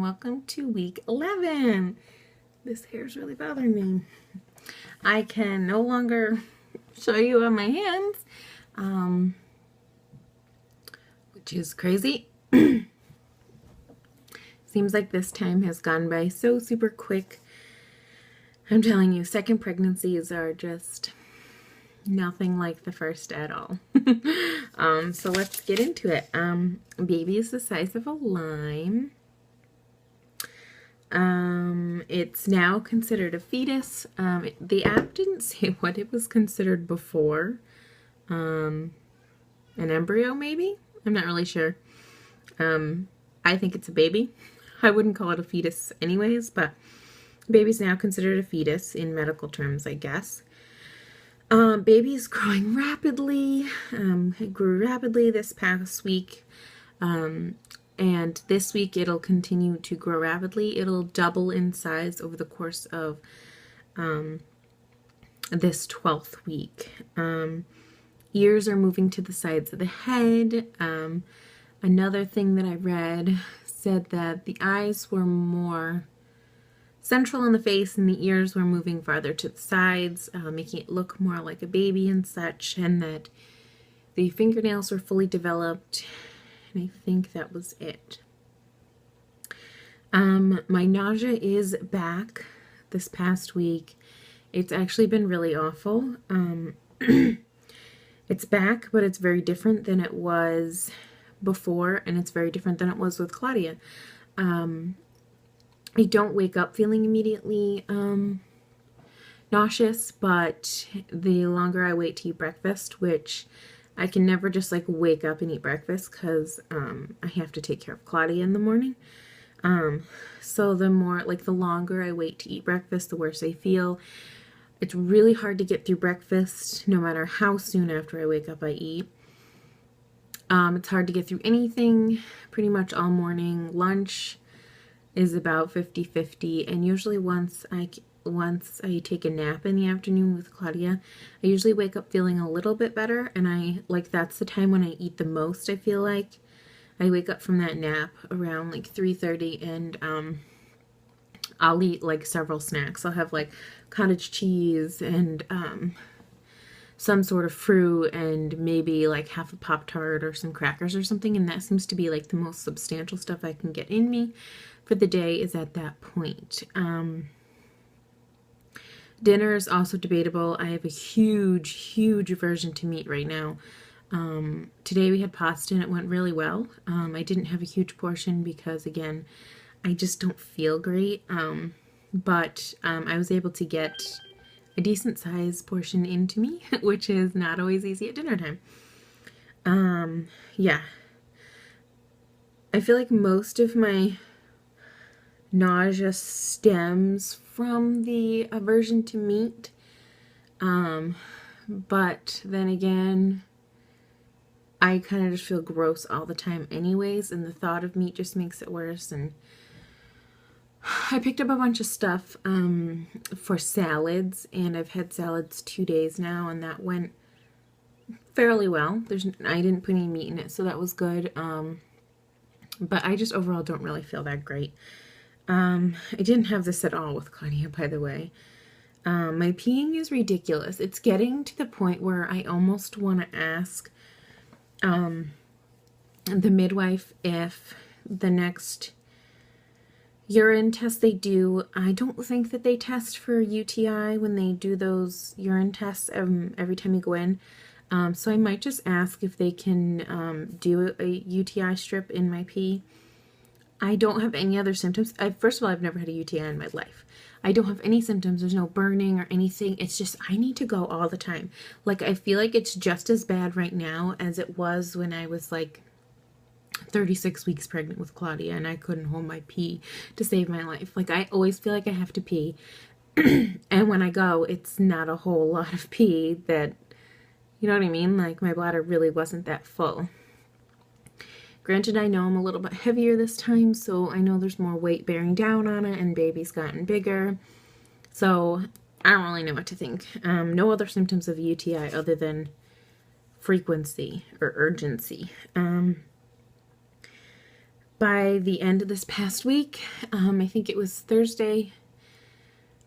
welcome to week 11. This hair's really bothering me. I can no longer show you on my hands, which is crazy. Seems like this time has gone by so super quick. I'm telling you, second pregnancies are just nothing like the first at all. So let's get into it. Baby is the size of a lime. It's now considered a fetus. The app didn't say what it was considered before. An embryo, maybe? I'm not really sure. I think it's a baby. I wouldn't call it a fetus anyways, but baby's now considered a fetus in medical terms, I guess. Baby is growing rapidly. It grew rapidly this past week. And this week it'll continue to grow rapidly. It'll double in size over the course of this 12th week. Ears are moving to the sides of the head. Another thing that I read said that the eyes were more central in the face and the ears were moving farther to the sides, making it look more like a baby and such, and that the fingernails were fully developed. And I think that was it. My nausea is back this past week. It's actually been really awful. It's back, but it's very different than it was before, and it's very different than it was with Claudia. I don't wake up feeling immediately nauseous, but the longer I wait to eat breakfast, which I can never just like wake up and eat breakfast because I have to take care of Claudia in the morning. So the longer I wait to eat breakfast, the worse I feel. It's really hard to get through breakfast no matter how soon after I wake up I eat. It's hard to get through anything pretty much all morning. Lunch is about 50-50, and usually once I take a nap in the afternoon with Claudia, I usually wake up feeling a little bit better, and that's the time when I eat the most. I feel like I wake up from that nap around like 3:30, and I'll eat like several snacks. I'll have like cottage cheese and some sort of fruit and maybe like half a Pop-Tart or some crackers or something, and that seems to be like the most substantial stuff I can get in me for the day is at that point. Dinner is also debatable. I have a huge aversion to meat right now. Today we had pasta and it went really well. I didn't have a huge portion because, again, I just don't feel great. But I was able to get a decent size portion into me, which is not always easy at dinner time. Yeah. I feel like most of my nausea stems from the aversion to meat. But then again, I kind of just feel gross all the time anyways, and the thought of meat just makes it worse. And I picked up a bunch of stuff for salads, and I've had salads 2 days now, and that went fairly well. I didn't put any meat in it, so that was good. But I just overall don't really feel that great. I didn't have this at all with Claudia, by the way. My peeing is ridiculous. It's getting to the point where I almost want to ask the midwife if the next urine test they do, I don't think that they test for UTI when they do those urine tests every time you go in. So I might just ask if they can do a UTI strip in my pee. I don't have any other symptoms. First of all, I've never had a UTI in my life. I don't have any symptoms. There's no burning or anything. It's just I need to go all the time. Like, I feel like it's just as bad right now as it was when I was like 36 weeks pregnant with Claudia and I couldn't hold my pee to save my life. Like, I always feel like I have to pee. And when I go, it's not a whole lot of pee that, you know what I mean? Like, my bladder really wasn't that full. Granted, I know I'm a little bit heavier this time, so I know there's more weight bearing down on it, and baby's gotten bigger. So I don't really know what to think. No other symptoms of UTI other than frequency or urgency. by the end of this past week, I think it was Thursday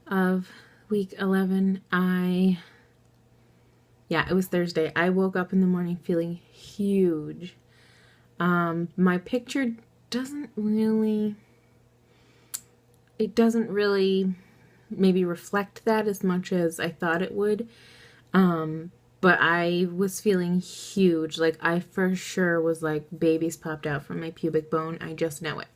of week 11, it was Thursday. I woke up in the morning feeling huge. My picture doesn't really maybe reflect that as much as I thought it would. But I was feeling huge. Like, I for sure was like, babies popped out from my pubic bone. I just know it.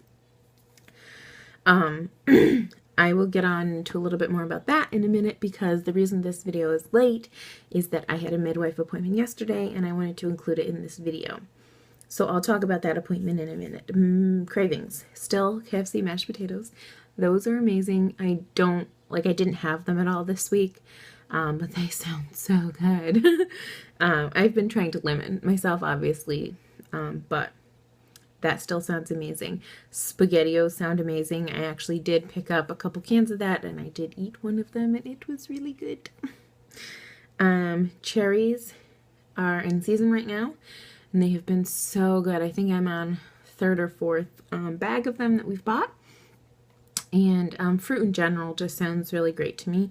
I will get on to a little bit more about that in a minute, because the reason this video is late is that I had a midwife appointment yesterday and I wanted to include it in this video. So I'll talk about that appointment in a minute. Cravings. Still KFC mashed potatoes. Those are amazing. I didn't have them at all this week. But they sound so good. I've been trying to limit myself, obviously, but that still sounds amazing. SpaghettiOs sound amazing. I actually did pick up a couple cans of that, and I did eat one of them, and it was really good. Cherries are in season right now, and they have been so good. I think I'm on third or fourth bag of them that we've bought. And fruit in general just sounds really great to me.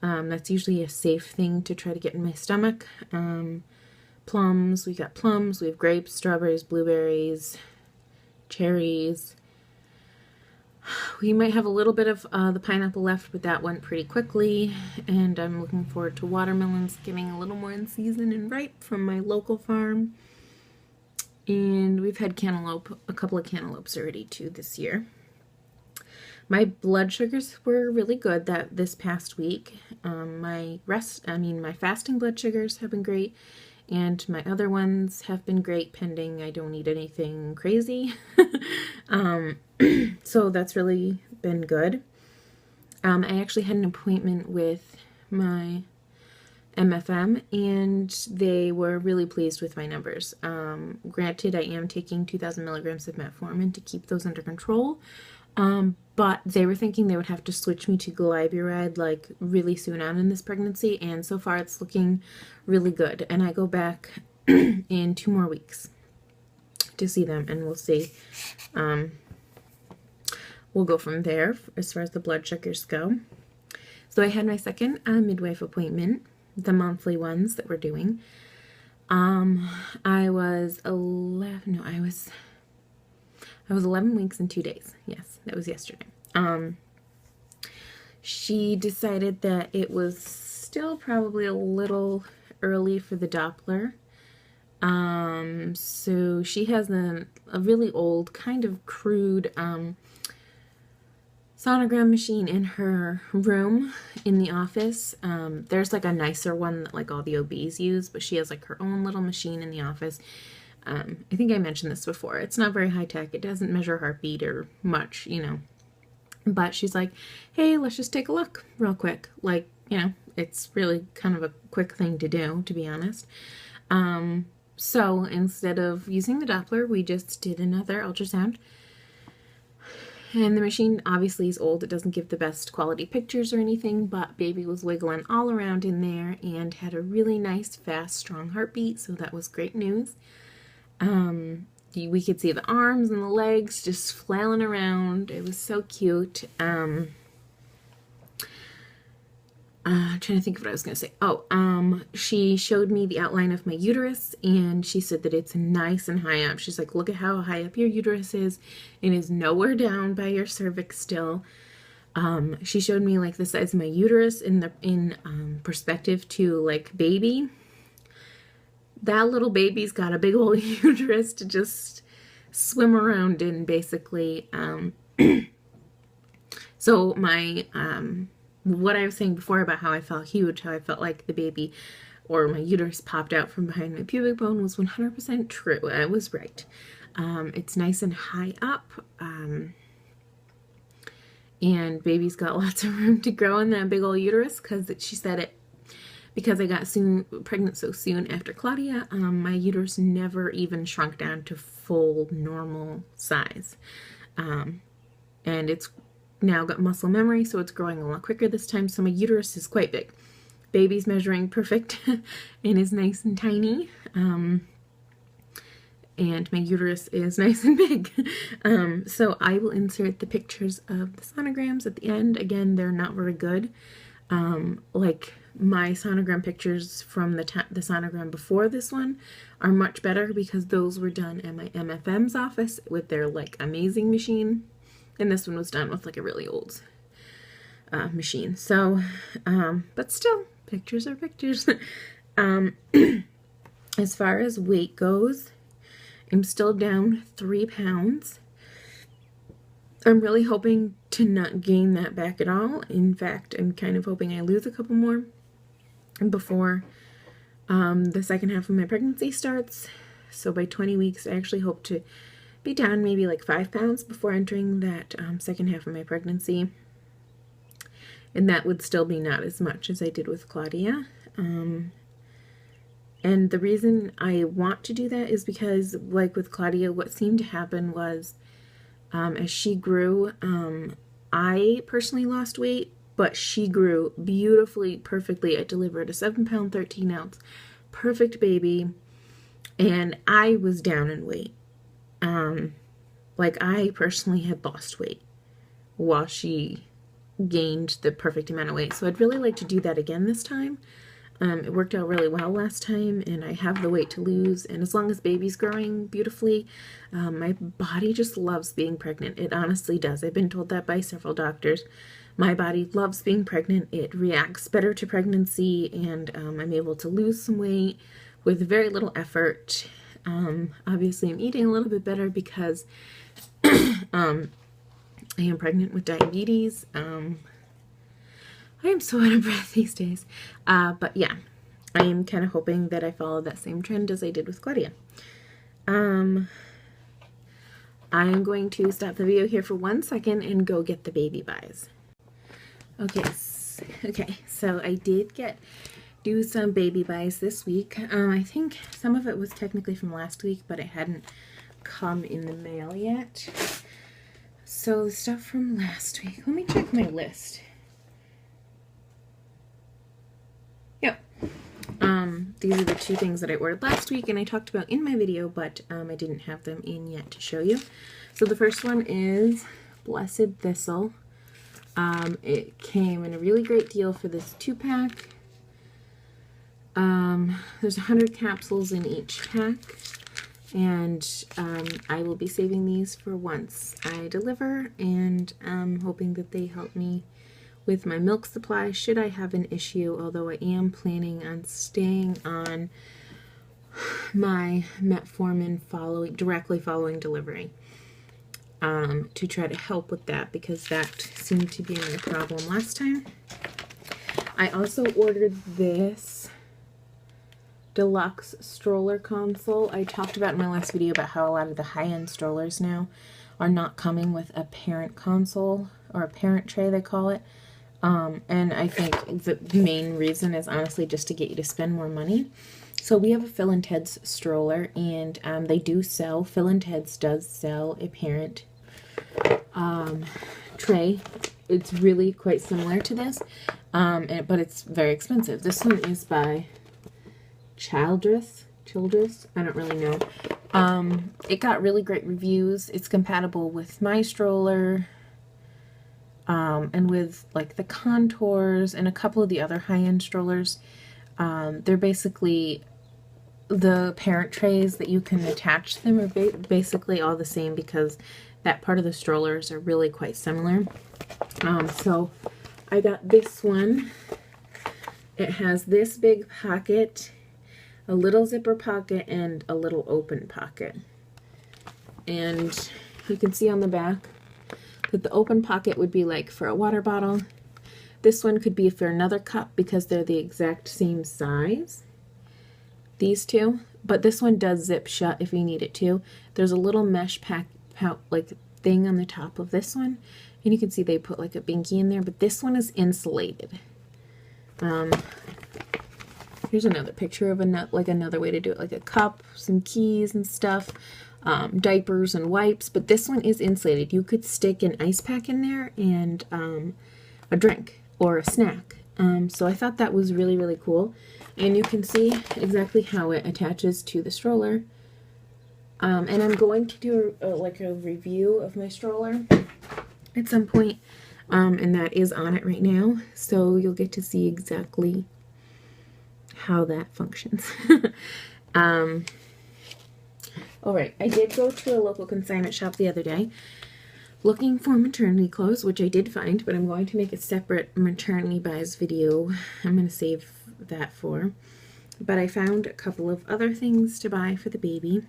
That's usually a safe thing to try to get in my stomach. Plums, we got plums, we have grapes, strawberries, blueberries, cherries. We might have a little bit of the pineapple left, but that went pretty quickly. And I'm looking forward to watermelons getting a little more in season and ripe from my local farm. And we've had cantaloupe, a couple of cantaloupes already too this year. My blood sugars were really good this past week. My fasting blood sugars have been great, and my other ones have been great, pending I don't eat anything crazy. So that's really been good. I actually had an appointment with my MFM, and they were really pleased with my numbers. Granted, I am taking 2,000 milligrams of metformin to keep those under control. But they were thinking they would have to switch me to glyburide like really soon on in this pregnancy, and so far it's looking really good. And I go back in 2 more weeks to see them, and we'll see. We'll go from there as far as the blood sugars go. So I had my second midwife appointment, the monthly ones that we're doing. I was 11 weeks and 2 days. Yes, that was yesterday. She decided that it was still probably a little early for the Doppler. So she has a really old, kind of crude sonogram machine in her room in the office. There's like a nicer one that like all the OBs use, but she has like her own little machine in the office. I think I mentioned this before. It's not very high tech. It doesn't measure heartbeat or much, But she's like, hey, let's just take a look real quick. Like, it's really kind of a quick thing to do, to be honest. So instead of using the Doppler, we just did another ultrasound. And the machine obviously is old. It doesn't give the best quality pictures or anything, but baby was wiggling all around in there and had a really nice, fast, strong heartbeat. So that was great news. We could see the arms and the legs just flailing around. It was so cute. Trying to think of what I was going to say. She showed me the outline of my uterus, and she said that it's nice and high up. She's like, look at how high up your uterus is. It is nowhere down by your cervix still. She showed me like the size of my uterus in perspective to like baby. That little baby's got a big old uterus to just swim around in, basically. So my, what I was saying before about how I felt huge, how I felt like the baby or my uterus popped out from behind my pubic bone was 100% true. I was right. It's nice and high up. And baby's got lots of room to grow in that big old uterus, because she said it. Because I got pregnant so soon after Claudia, my uterus never even shrunk down to full normal size. And it's now got muscle memory, so it's growing a lot quicker this time, so my uterus is quite big. Baby's measuring perfect and is nice and tiny. and my uterus is nice and big. So I will insert the pictures of the sonograms at the end. Again, they're not very good. Like my sonogram pictures from the sonogram before this one are much better because those were done at my MFM's office with their like amazing machine, and this one was done with like a really old machine. So, but still, pictures are pictures. As far as weight goes, I'm still down 3 pounds. I'm really hoping to not gain that back at all. In fact, I'm kind of hoping I lose a couple more before the second half of my pregnancy starts. So by 20 weeks, I actually hope to be down maybe like 5 pounds before entering that second half of my pregnancy. And that would still be not as much as I did with Claudia. And the reason I want to do that is because, like with Claudia, what seemed to happen was as she grew, I personally lost weight, but she grew beautifully, perfectly. I delivered a 7-pound, 13-ounce, perfect baby, and I was down in weight. Like I personally had lost weight while she gained the perfect amount of weight. So I'd really like to do that again this time. It worked out really well last time, and I have the weight to lose, and as long as baby's growing beautifully, my body just loves being pregnant. It honestly does. I've been told that by several doctors. My body loves being pregnant. It reacts better to pregnancy, and I'm able to lose some weight with very little effort. Obviously, I'm eating a little bit better because I am pregnant with diabetes. I am so out of breath these days. But yeah, I am kind of hoping that I follow that same trend as I did with Claudia. I'm going to stop the video here for 1 second and go get the baby buys. Okay, so I did do some baby buys this week. I think some of it was technically from last week, but it hadn't come in the mail yet. So the stuff from last week, let me check my list. Yep. These are the 2 things that I ordered last week and I talked about in my video, but I didn't have them in yet to show you. So the first one is Blessed Thistle. It came in a really great deal for this 2-pack. There's 100 capsules in each pack, and I will be saving these for once I deliver, and I'm hoping that they help me with my milk supply should I have an issue, although I am planning on staying on my metformin directly following delivery to try to help with that, because that seemed to be my problem last time. I also ordered this deluxe stroller console. I talked about in my last video about how a lot of the high-end strollers now are not coming with a parent console, or a parent tray they call it. And I think the main reason is honestly just to get you to spend more money. So we have a Phil and Ted's stroller, and they do sell, Phil and Ted's does sell a parent tray. It's really quite similar to this, but it's very expensive. This one is by Childress, I don't really know. It got really great reviews. It's compatible with my stroller, and with like the Contours and a couple of the other high-end strollers. They're basically the parent trays that you can attach to them are basically all the same, because that part of the strollers are really quite similar. So I got this one. It has this big pocket, a little zipper pocket, and a little open pocket. And you can see on the back that the open pocket would be like for a water bottle. This one could be for another cup because they're the exact same size, these two. But this one does zip shut if you need it to. There's a little mesh like thing on the top of this one, and you can see they put like a binky in there, but this one is insulated. Here's another picture of another way to do it, like a cup, some keys and stuff, diapers and wipes, but this one is insulated. You could stick an ice pack in there and a drink or a snack. So I thought that was really, really cool. And you can see exactly how it attaches to the stroller. And I'm going to do like a review of my stroller at some point, and that is on it right now, so you'll get to see exactly how that functions. All right, I did go to a local consignment shop the other day looking for maternity clothes, which I did find, but I'm going to make a separate maternity buys video. I'm going to save that for. But I found a couple of other things to buy for the baby.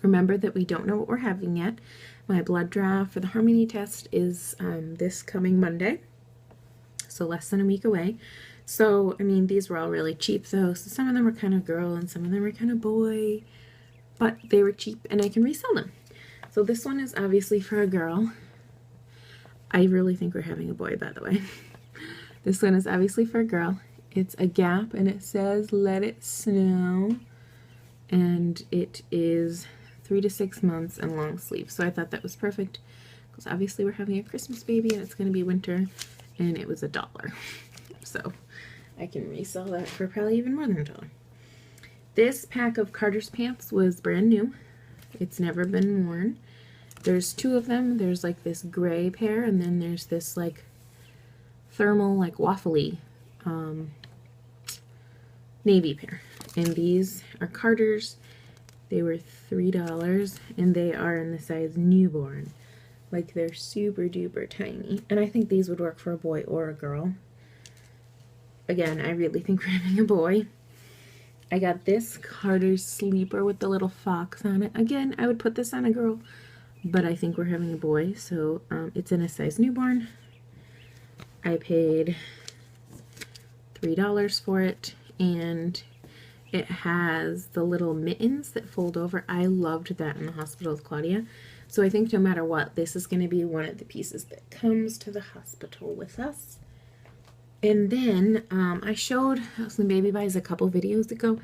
Remember that we don't know what we're having yet. My blood draw for the Harmony test is this coming Monday, so less than a week away. So, I mean, these were all really cheap though, so some of them were kind of girl and some of them were kind of boy, but they were cheap and I can resell them. So this one is obviously for a girl. I really think we're having a boy, by the way. This one is obviously for a girl. It's a Gap and it says "Let It Snow," and it is 3 to 6 months and long sleeve. So I thought that was perfect because obviously we're having a Christmas baby and it's going to be winter, and it was $1. So I can resell that for probably even more than $1. This pack of Carter's pants was brand new. It's never been worn. There's two of them. There's like this gray pair, and then there's this like thermal, like waffly navy pair. And these are Carter's. They were $3, and they are in the size newborn. Like, they're super duper tiny. And I think these would work for a boy or a girl. Again, I really think we're having a boy. I got this Carter's sleeper with the little fox on it. Again, I would put this on a girl, but I think we're having a boy. So it's in a size newborn. I paid $3 for it, and it has the little mittens that fold over. I loved that in the hospital with Claudia. So I think no matter what, this is going to be one of the pieces that comes to the hospital with us. And then I showed some baby buys a couple videos ago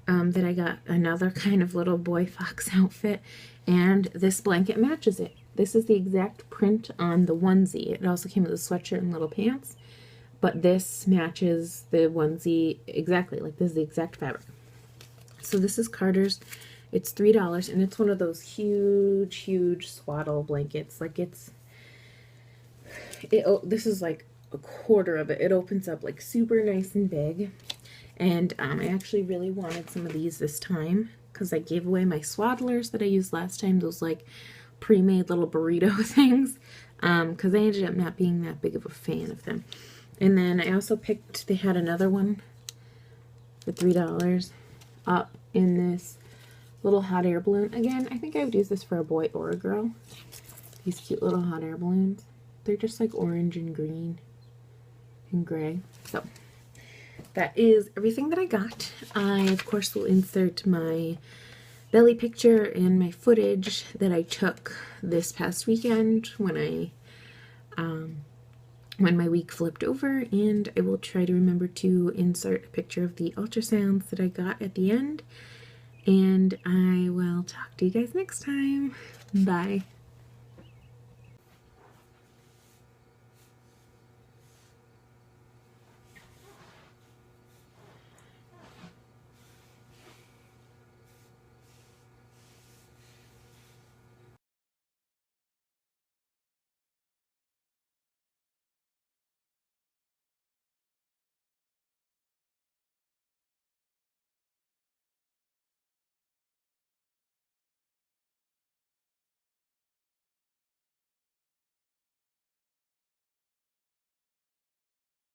that I got another kind of little boy fox outfit, and this blanket matches it. This is the exact print on the onesie. It also came with a sweatshirt and little pants, but this matches the onesie exactly. Like, this is the exact fabric. So this is Carter's. It's $3, and it's one of those huge, huge swaddle blankets. Like, this is like a quarter of it. It opens up like super nice and big. And I actually really wanted some of these this time because I gave away my swaddlers that I used last time, those like pre-made little burrito things, because I ended up not being that big of a fan of them. And then I also picked, they had another one for $3 up in this little hot air balloon. Again, I think I would use this for a boy or a girl. These cute little hot air balloons. They're just like orange and green and gray. So that is everything that I got. I, of course, will insert my belly picture and my footage that I took this past weekend when my week flipped over, and I will try to remember to insert a picture of the ultrasounds that I got at the end. And I will talk to you guys next time. Bye.